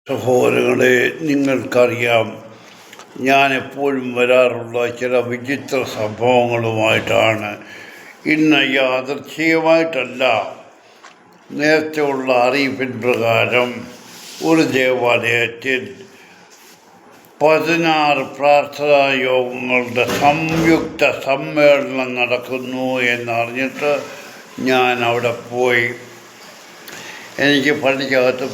സഹോദരങ്ങളെ, നിങ്ങൾക്കറിയാം, ഞാൻ എപ്പോഴും വരാറുള്ള ചില വിചിത്ര സംഭവങ്ങളുമായിട്ടാണ്. ഇന്ന് യാദൃച്ഛികമായിട്ടല്ല, നേരത്തെ ഉള്ള അറിയിപ്പിൻ പ്രകാരം ഒരു ദേവാലയത്തിൽ 16 പ്രാർത്ഥനാ യോഗങ്ങളുടെ സംയുക്ത സമ്മേളനം നടക്കുന്നു എന്നറിഞ്ഞിട്ട് ഞാൻ അവിടെ പോയി. എനിക്ക് പള്ളിക്കകത്ത്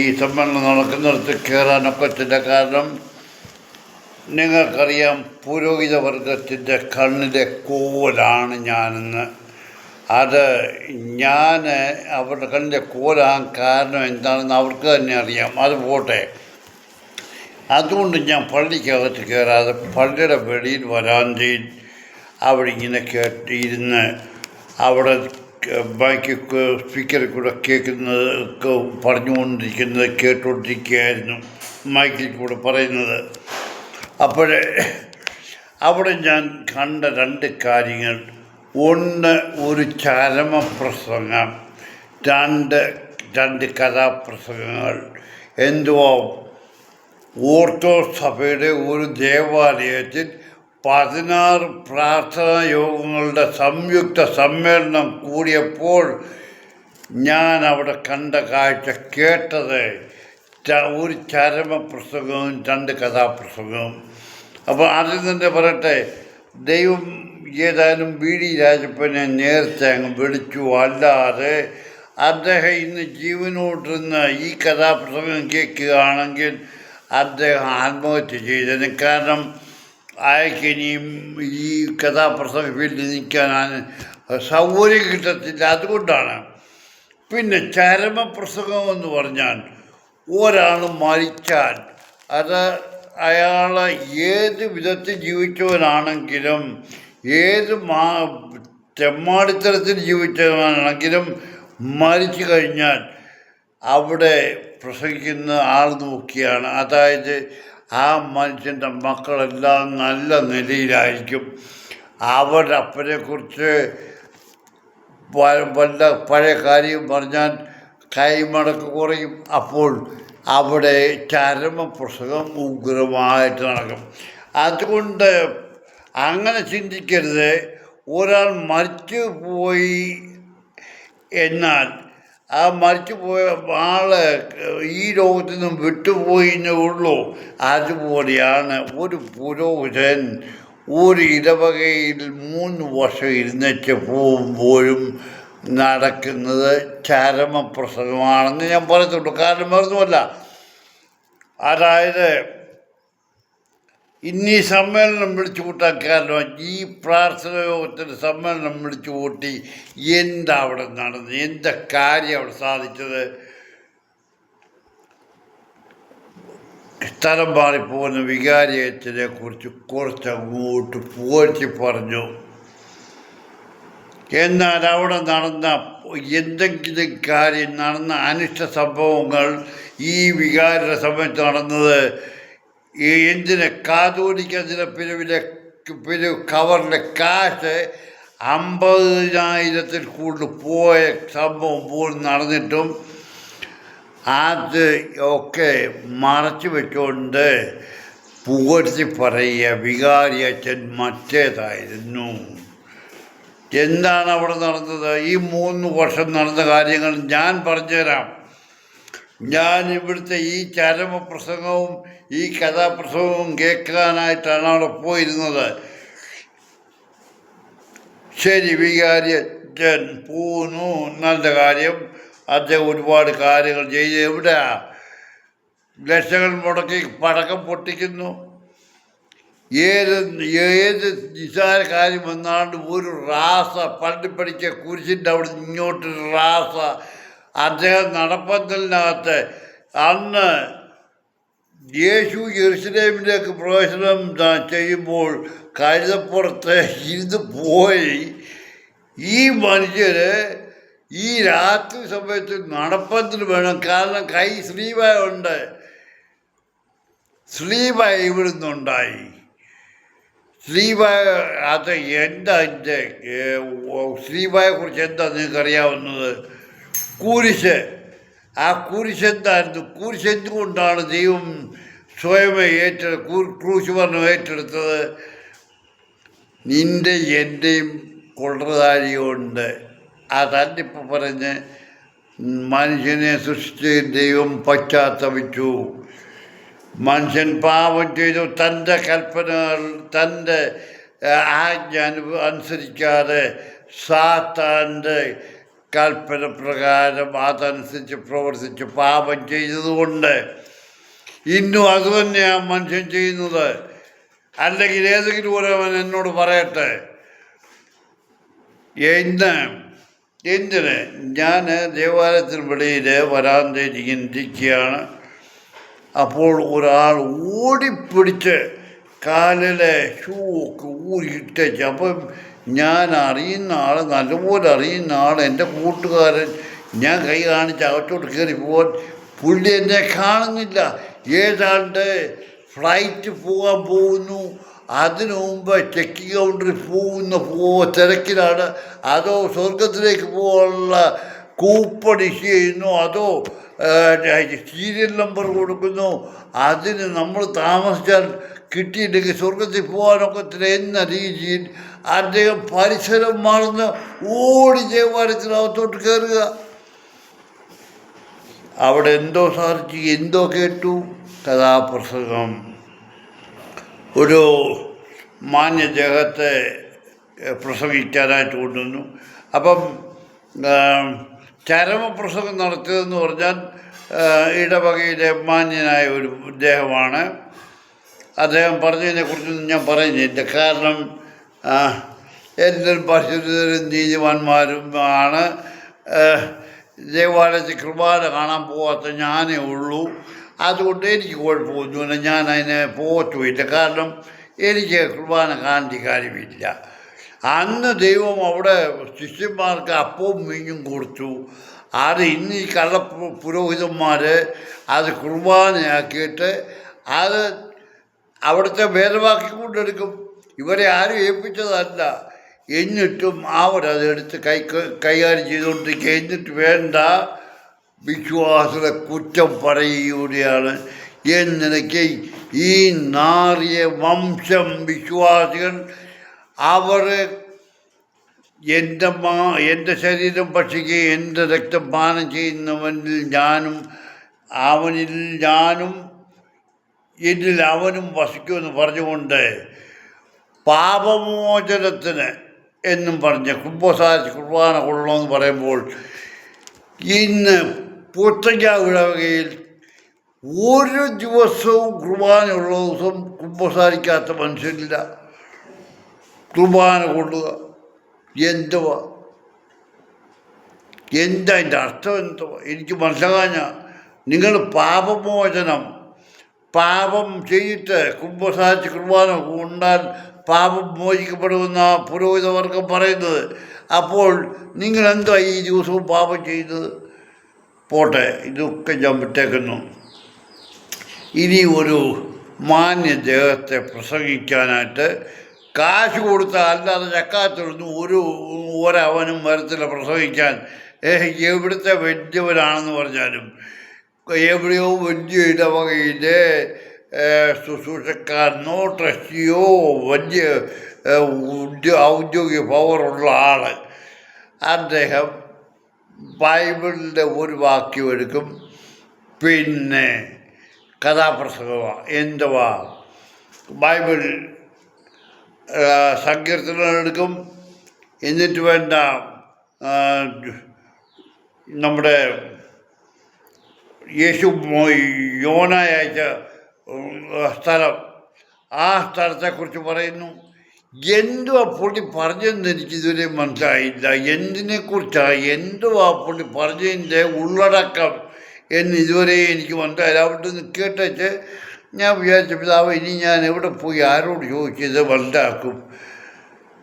ഈ സമ്മേളനം നടക്കുന്നിടത്ത് കയറാനൊക്കത്തില്ല. കാരണം നിങ്ങൾക്കറിയാം, പുരോഹിത വർഗത്തിൻ്റെ കണ്ണിലെ കോലാണ് ഞാനെന്ന്. അത് ഞാൻ അവരുടെ കണ്ണിലെ കോലാൻ കാരണം എന്താണെന്ന് അവർക്ക് തന്നെ അറിയാം. അത് പോട്ടെ, അതുകൊണ്ട് ഞാൻ പള്ളിക്കകത്ത് കയറാതെ പള്ളിയുടെ വെളിയിൽ വരാന്തയിൽ അവിടെ ഇങ്ങനെ കേട്ടിരുന്ന് അവിടെ മൈക്ക് സ്പീക്കറിൽ കൂടെ കേൾക്കുന്നത് പറഞ്ഞുകൊണ്ടിരിക്കുന്നത് കേട്ടുകൊണ്ടിരിക്കുകയായിരുന്നു, മൈക്കിൽ കൂടെ പറയുന്നത്. അപ്പോൾ അവിടെ ഞാൻ കണ്ട രണ്ട് കാര്യങ്ങൾ: ഒന്ന്, ഒരു ചരമപ്രസംഗം; രണ്ട് കഥാപ്രസംഗങ്ങൾ. എന്തുവാ, ഓർത്തഡോക്സ് സഭയുടെ ഒരു ദേവാലയത്തിൽ 16 പ്രാർത്ഥനാ യോഗങ്ങളുടെ സംയുക്ത സമ്മേളനം കൂടിയപ്പോൾ ഞാൻ അവിടെ കണ്ട കാഴ്ച, കേട്ടത് ഒരു ചരമപ്രസംഗവും 2 കഥാപ്രസംഗവും. അപ്പോൾ അതിൽ തന്നെ പറയട്ടെ, ദൈവം ഏതായാലും BD രാജപ്പനെ നേരത്തെ അങ്ങ് വിളിച്ചു. അല്ലാതെ അദ്ദേഹം ഇന്ന് ജീവനോട്ടിരുന്ന് ഈ കഥാപ്രസംഗം കേൾക്കുകയാണെങ്കിൽ അദ്ദേഹം ആത്മഹത്യ ചെയ്തതിന്. കാരണം അയാൾക്കിനിയും ഈ കഥാപ്രസംഗ ഫീൽഡിൽ നിൽക്കാൻ സൗകര്യം കിട്ടത്തില്ല. അതുകൊണ്ടാണ്. പിന്നെ ചരമപ്രസംഗം എന്ന് പറഞ്ഞാൽ, ഒരാൾ മരിച്ചാൽ അത് അയാൾ ഏത് വിധത്തിൽ ജീവിച്ചവനാണെങ്കിലും, ഏത് തെമ്മാടിത്തരത്തിൽ ജീവിച്ചവനാണെങ്കിലും മരിച്ചു കഴിഞ്ഞാൽ അവിടെ പ്രസംഗിക്കുന്ന ആൾ നോക്കിയാണ്. അതായത് ആ മനുഷ്യൻ്റെ മക്കളെല്ലാം നല്ല നിലയിലായിരിക്കും. അവരുടെ അപ്പനെക്കുറിച്ച് വല്ല പഴയ കാര്യം പറഞ്ഞാൽ കൈമടക്ക് കുറയും. അപ്പോൾ അവിടെ ചരമപ്രസംഗം ഉഗ്രമായിട്ട് നടക്കും. അതുകൊണ്ട് അങ്ങനെ ചിന്തിക്കരുത്. ഒരാൾ മരിച്ചു പോയി എന്നാൽ ആ മരിച്ചുപോയ ആള് ഈ ലോകത്തു നിന്നും വിട്ടുപോയിന്നേ ഉള്ളൂ. അതുപോലെയാണ് ഒരു പുരോഹിതൻ ഒരു ഇടവകയിൽ 3 വർഷം ഇരുന്നിട്ട് പോകുമ്പോഴും നടക്കുന്നത് ചരമപ്രസംഗമാണെന്ന് ഞാൻ പറയത്തുള്ളൂ. കാരണം മറന്നുമല്ല. അതായത് ഇന്നീ സമ്മേളനം വിളിച്ചു കൂട്ടാൻ കാരണം, ഈ പ്രാർത്ഥന യോഗത്തിൻ്റെ സമ്മേളനം വിളിച്ചു കൂട്ടി എന്താ അവിടെ നടന്നത്, എന്താ കാര്യം അവിടെ സാധിച്ചത്? സ്ഥലം മാറിപ്പോകുന്ന വികാരിയച്ഛനെ കുറിച്ച് കുറച്ചങ്ങോട്ട് പുകഴ്ത്തി പറഞ്ഞു. എന്നാൽ അവിടെ നടന്ന എന്തെങ്കിലും കാര്യം, നടന്ന അനിഷ്ട സംഭവങ്ങൾ ഈ വികാരിയുടെ സമയത്ത് നടന്നത് എന്തിന്, കാതോലിക്കതിൻ്റെ പിരിവ് കവറിലെ കാശ് 50,000-ൽ കൂടുതൽ പോയ സംഭവം പോലും നടന്നിട്ടും അത് ഒക്കെ മറച്ചു വെച്ചുകൊണ്ട് പുകഴ്ത്തി പറയുക വികാരി അച്ഛൻ മറ്റേതായിരുന്നു. എന്താണ് അവിടെ നടന്നത്? ഈ 3 വർഷം നടന്ന കാര്യങ്ങൾ ഞാൻ പറഞ്ഞുതരാം. ഞാൻ ഇവിടുത്തെ ഈ ചരമപ്രസംഗവും ഈ കഥാപ്രസംഗവും കേൾക്കാനായിട്ടാണ് അവിടെ പോയിരുന്നത്. ശരി, വികാരി അച്ഛൻ പോന്നു, നല്ല കാര്യം. അദ്ദേഹം ഒരുപാട് കാര്യങ്ങൾ ചെയ്ത് എവിടെയാ ലക്ഷങ്ങൾ മുടക്കി പടക്കം പൊട്ടിക്കുന്നു. ഏത് നിസാര കാര്യം വന്നാണ്ട് ഒരു റാസ, പള്ളി പഠിച്ച കുരിശിൻ്റെ അവിടെ ഇങ്ങോട്ടൊരു റാസ. അദ്ദേഹം നടപ്പന്തലിനകത്ത് അന്ന് യേശു യെരുശലേമിലേക്ക് പ്രവേശനം ചെയ്യുമ്പോൾ കഴുതപ്പുറത്ത് ഇരുന്ന് പോയി. ഈ മനുഷ്യര് ഈ രാത്രി സമയത്ത് നടപ്പന്തൽ വേണം. കാരണം കൈ സ്ലീവായ ഉണ്ട്. സ്ലീവായ ഇവിടുന്നുണ്ടായി. സ്ലീവായ അത് എന്താ, സ്ലീവായെ കുറിച്ച് എന്താ നിങ്ങൾക്കറിയാവുന്നത്? കുരിശ്. ആ കുരിശെന്തായിരുന്നു? കുരിശെന്തുകൊണ്ടാണ് ദൈവം സ്വയമേ ക്രൂശ് പറഞ്ഞു ഏറ്റെടുത്തത്? നിൻ്റെ എൻ്റെയും കൊള്ളതാരിയുണ്ട്. അതല്ലിപ്പോൾ പറഞ്ഞ് മനുഷ്യനെ സൃഷ്ടിച്ച് ദൈവം പശ്ചാത്തപിച്ചു. മനുഷ്യൻ പാപം ചെയ്തു. തൻ്റെ കൽപ്പനകൾ, തൻ്റെ ആജ്ഞ അനുസരിക്കാതെ സാത്താൻ്റെ കൽപ്പന പ്രകാരം അതനുസരിച്ച് പ്രവർത്തിച്ച് പാപം ചെയ്തതുകൊണ്ട് ഇന്നും അതുതന്നെയാണ് മനുഷ്യൻ ചെയ്യുന്നത്. അല്ലെങ്കിൽ ഏതെങ്കിലും ഒരുവൻ എന്നോട് പറയട്ടെ, എന്തിന് ഞാൻ ദേവാലയത്തിന് വെളിയിൽ വരാന്തയിൽ ഇരിക്കുകയാണ്. അപ്പോൾ ഒരാൾ ഓടിപ്പിടിച്ച് കാലിലെ ഷൂ ഒക്കെ ഊരിയിട്ടേച്ച്. അപ്പം ഞാൻ അറിയുന്ന ആൾ, നല്ലപോലെ അറിയുന്ന ആൾ, എൻ്റെ കൂട്ടുകാരൻ, ഞാൻ കൈ കാണിച്ച് അകത്തോട്ട് കയറി പോകാൻ പുള്ളി എന്നെ കാണുന്നില്ല. ഏതാണ്ട് ഫ്ലൈറ്റ് പോകാൻ പോകുന്നു, അതിനു മുമ്പ് ചെക്കിങ് കൗണ്ടറിൽ തിരക്കിലാണ്. അതോ സ്വർഗത്തിലേക്ക് പോകാനുള്ള കൂപ്പൺ ഇഷ്യൂ ചെയ്യുന്നു, അതോ സീരിയൽ നമ്പർ കൊടുക്കുന്നു. അതിന് നമ്മൾ താമസിച്ചാൽ കിട്ടിയില്ലെങ്കിൽ സ്വർഗത്തിൽ പോകാനൊക്കത്തില്ല എന്ന രീതിയിൽ അദ്ദേഹം പരിസരം മറന്ന് ഓടി ദേവാലയത്തിനകത്തോട്ട് കയറുക. അവിടെ എന്തോ സാധിച്ചു, എന്തോ കേട്ടു. കഥാപ്രസംഗം. ഒരു മാന്യദേഹത്തെ പ്രസംഗിക്കാനായിട്ട് കൊണ്ടുവന്നു. അപ്പം ചരമപ്രസംഗം നടത്തിയതെന്ന് പറഞ്ഞാൽ ഇടവകയിലെ മാന്യനായ ഒരു അദ്ദേഹമാണ്. അദ്ദേഹം പറഞ്ഞതിനെക്കുറിച്ചൊന്നും ഞാൻ പറയുന്നില്ല. കാരണം എല്ലാവരും പരിശുദ്ധരും നീതിമാന്മാരും ആണ്. ദേവാലയത്തിൽ കുർബാന കാണാൻ പോകാത്ത ഞാനേ ഉള്ളൂ. അതുകൊണ്ട് എനിക്ക് കുഴപ്പമൊന്നുമില്ല, ഞാൻ അതിനെ പോകത്തുമില്ല. കാരണം എനിക്ക് കുർബാന കാണേണ്ട കാര്യമില്ല. അന്ന് ദൈവം അവിടെ ശിഷ്യന്മാർക്ക് അപ്പവും മീനും കൊടുത്തു. അത് ഇന്ന് ഈ പുരോഹിതന്മാർ അത് കുർബാനയാക്കിയിട്ട് അത് അവിടുത്തെ വേദവാക്കി കൊണ്ടെടുക്കും. ഇവരെ ആരും ഏൽപ്പിച്ചതല്ല. എന്നിട്ടും അവരതെടുത്ത് കൈകാര്യം ചെയ്തുകൊണ്ടിരിക്കുക. എന്നിട്ട് വേണ്ട വിശ്വാസത്തെ കുറ്റം പറയുകയാണ്. എന്നിടയ്ക്ക് ഈ നാറിയ വംശം വിശ്വാസികൾ അവർ എൻ്റെ ശരീരം ഭക്ഷിക്കുകയും എൻ്റെ രക്തം പാനം ചെയ്യുന്നവനിൽ ഞാനും അവനിൽ ഞാനും എന്നിൽ അവനും വസിക്കുമെന്ന് പറഞ്ഞുകൊണ്ട് പാപമോചനത്തിന് എന്നും പറഞ്ഞ് കുർബാന കൊള്ളണമെന്ന് പറയുമ്പോൾ ഇന്ന് പുത്തഞ്ചാവ് ഇടവകയിൽ ഒരു ദിവസവും കുർബാനയുള്ള ദിവസം കുമ്പസാരിക്കാത്ത മനുഷ്യരില്ല. കുർബാന കൊള്ളുക എന്തുവാ? എന്താ അതിൻ്റെ അർത്ഥം? എന്തുവാ എനിക്ക് മനസ്സിലാകാഞ്ഞ? നിങ്ങൾ പാപമോചനം, പാപം ചെയ്തിട്ട് കുമ്പസാരിച്ച് കുർബാന കൊണ്ടാൽ പാപം മോചിക്കപ്പെടുമെന്ന പുരോഹിതവർഗം പറയുന്നത്. അപ്പോൾ നിങ്ങളെന്താ ഈ ദിവസവും പാപം ചെയ്തത്? പോട്ടെ, ഇതൊക്കെ ഞാൻ വിട്ടേക്കുന്നു. ഇനി ഒരു മാന്യദേഹത്തെ പ്രസംഗിക്കാനായിട്ട് കാശ് കൊടുത്താൽ, അല്ലാതെ ചക്കാത്തൊന്നും ഒരവനും വരത്തില്ല പ്രസംഗിക്കാൻ. എവിടുത്തെ വലിയവനാണെന്ന് പറഞ്ഞാലും, എവിടെയോ വലിയ ഇടവകയിലെ ശുശ്രൂഷക്കാരനോ ട്രസ്റ്റിയോ വലിയ ഔദ്യോഗിക പവറുള്ള ആൾ, അദ്ദേഹം ബൈബിളിൻ്റെ ഒരു വാക്യം എടുക്കും, പിന്നെ കഥാപ്രസംഗമാണ്. എന്തുവാ? ബൈബിൾ സങ്കീർത്തനം എടുക്കും. എന്നിട്ട് വേണ്ട നമ്മുടെ യേശു യോനായ അയച്ച സ്ഥലം, ആ സ്ഥലത്തെക്കുറിച്ച് പറയുന്നു. എന്തുവാ പുള്ളി പറഞ്ഞതെന്ന് എനിക്കിതുവരെ മനസ്സിലായില്ല. എന്തിനെക്കുറിച്ചാണ്, എന്തുവാ പുള്ളി പറഞ്ഞതിൻ്റെ ഉള്ളടക്കം എന്ന് ഇതുവരെ എനിക്ക് മനസ്സിലായില്ല. അവിടെ നിന്ന് കേട്ടേച്ച് ഞാൻ വിചാരിച്ച പിതാവ്, ഇനി ഞാൻ എവിടെ പോയി ആരോട് ചോദിച്ചത് മനസ്സിലാക്കും?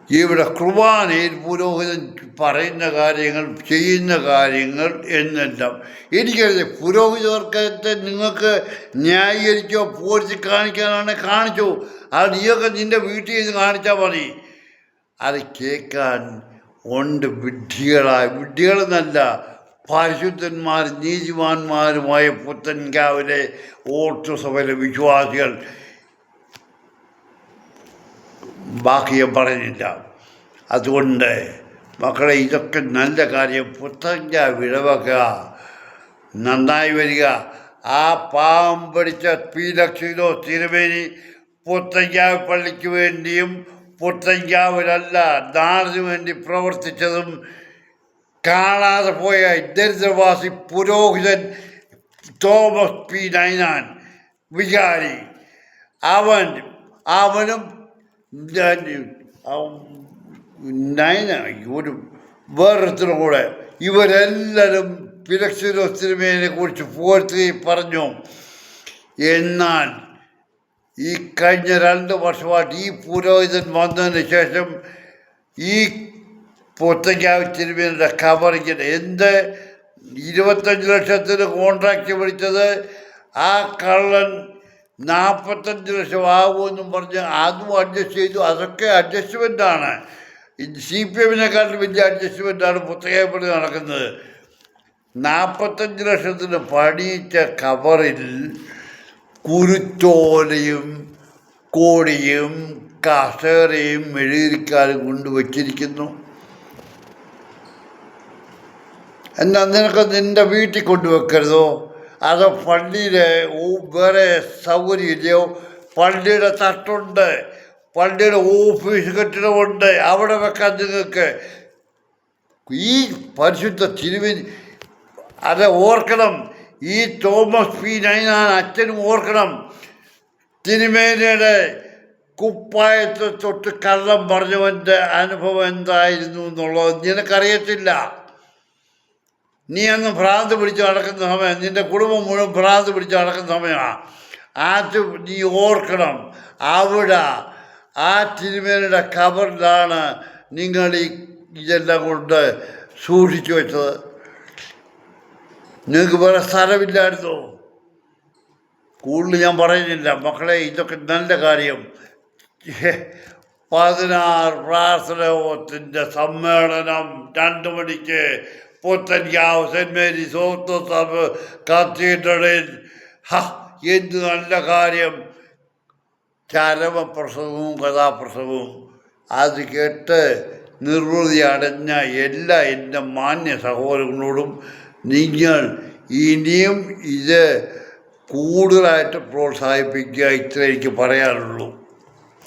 ഇവിടെ കുർബാനയിൽ പുരോഹിതൻ പറയുന്ന കാര്യങ്ങൾ, ചെയ്യുന്ന കാര്യങ്ങൾ എന്നെല്ലാം എനിക്കറിയാം. പുരോഹിതവർക്കത്തെ നിങ്ങൾക്ക് ന്യായീകരിച്ചോ പോരിച്ച് കാണിക്കാനാണ് കാണിച്ചോ. അത് നീയൊക്കെ നിൻ്റെ വീട്ടിൽ നിന്ന് കാണിച്ചാൽ മതി. അത് കേൾക്കാൻ ഉണ്ട് വിഡ്ഢികളെന്നല്ല, പരിശുദ്ധന്മാർ നീതിമാന്മാരുമായ പുത്തൻകാവിലെ ഓർത്തസഭയിലെ വിശ്വാസികൾ ബാക്കി ഞാൻ പറയുന്നില്ല. അതുകൊണ്ട് മക്കളെ, ഇതൊക്കെ നല്ല കാര്യം. പുത്തൻകാവ് ഇടവക്കുക, നന്നായി വരിക. ആ പാവം പിടിച്ച പീലക്ഷിലോ തിരുമേനി പുത്തൻകാവ് പള്ളിക്ക് വേണ്ടിയും പുത്തൻകാവിലല്ല നാടിനു വേണ്ടി പ്രവർത്തിച്ചതും കാണാതെ പോയ ദരിദ്രവാസി പുരോഹിതൻ തോമസ് പി നൈനാൻ വികാരി, അവനും നൈന ഒരു വേറൊരുത്തരും കൂടെ, ഇവരെല്ലാവരും പിലക്ഷിനെ കുറിച്ച് പുകഴ്ത്തി പറഞ്ഞു. എന്നാൽ ഈ കഴിഞ്ഞ 2 വർഷമായിട്ട് ഈ പുരോഹിതൻ വന്നതിന് ശേഷം ഈ പുത്തൻകാവ് തിരുമേനിയുടെ കവറിങ്ങിന് 25 ലക്ഷത്തിന് കോൺട്രാക്റ്റ് പിടിച്ചത് ആ കള്ളൻ 45 ലക്ഷം ആകുമെന്നും പറഞ്ഞ് അതും അഡ്ജസ്റ്റ് ചെയ്തു. അതൊക്കെ അഡ്ജസ്റ്റ്മെൻ്റാണ്. CPM-നെക്കാളും വലിയ അഡ്ജസ്റ്റ്മെൻ്റാണ് പുത്തൻകാവ് പള്ളി നടക്കുന്നത്. 45 ലക്ഷത്തിന് പണിയിച്ച കവറിൽ കുരുത്തോലയും കോടിയും കസേരയും മെഴുകിരിക്കാനും കൊണ്ടുവച്ചിരിക്കുന്നു. എന്നാൽ നിനക്ക് നിൻ്റെ വീട്ടിൽ കൊണ്ടുവെക്കരുതോ? അതോ പള്ളിയിലെ വേറെ സൗകര്യമില്ലയോ? പള്ളിയുടെ തട്ടുണ്ട്, പള്ളിയുടെ ഓഫീസ് കെട്ടിടമുണ്ട്, അവിടെ വെക്കാൻ നിങ്ങൾക്ക്. ഈ പരിശുദ്ധ തിരുമേനി അത് ഓർക്കണം. ഈ തോമസ് പി നൈനാൻ അച്ഛനും ഓർക്കണം. തിരുമേനിയുടെ കുപ്പായത്തെ തൊട്ട് കള്ളം പറഞ്ഞവൻ്റെ അനുഭവം എന്തായിരുന്നു എന്നുള്ളത് നിനക്കറിയത്തില്ല. നീ അന്ന് ഭ്രാന്ത് പിടിച്ച് നടക്കുന്ന സമയം, നിൻ്റെ കുടുംബം മുഴുവൻ ഭ്രാന്ത് പിടിച്ച് നടക്കുന്ന സമയമാണ്. അത് നീ ഓർക്കണം. അവിടെ ആ തിരുമേനിയുടെ കബറിലാണ് നിങ്ങൾ ഇതെല്ലാം കൊണ്ട് സൂക്ഷിച്ചു വെച്ചത്. നിങ്ങൾക്ക് വേറെ സ്ഥലമില്ലായിരുന്നോ? കൂടുതൽ ഞാൻ പറയുന്നില്ല മക്കളെ. ഇതൊക്കെ നല്ല കാര്യം. 16 പ്രാർത്ഥനോത്തിൻ്റെ സമ്മേളനം 2 മണിക്ക് പുത്തൻകാവ് സെൻറ്റ് മേരീസ് ഓർത്തഡോക്സ് കത്തീഡ്രലിൽ. എന്ത് നല്ല കാര്യം! ചരമപ്രസവവും കഥാപ്രസവവും. അത് കേട്ട് നിർവൃതി അടഞ്ഞ എല്ലാ എൻ്റെ മാന്യ സഹോദരങ്ങളോടും നിങ്ങൾ ഇനിയും ഇത് കൂടുതലായിട്ട് പ്രോത്സാഹിപ്പിക്കുക. ഇത്രേ എനിക്ക് പറയാനുള്ളൂ.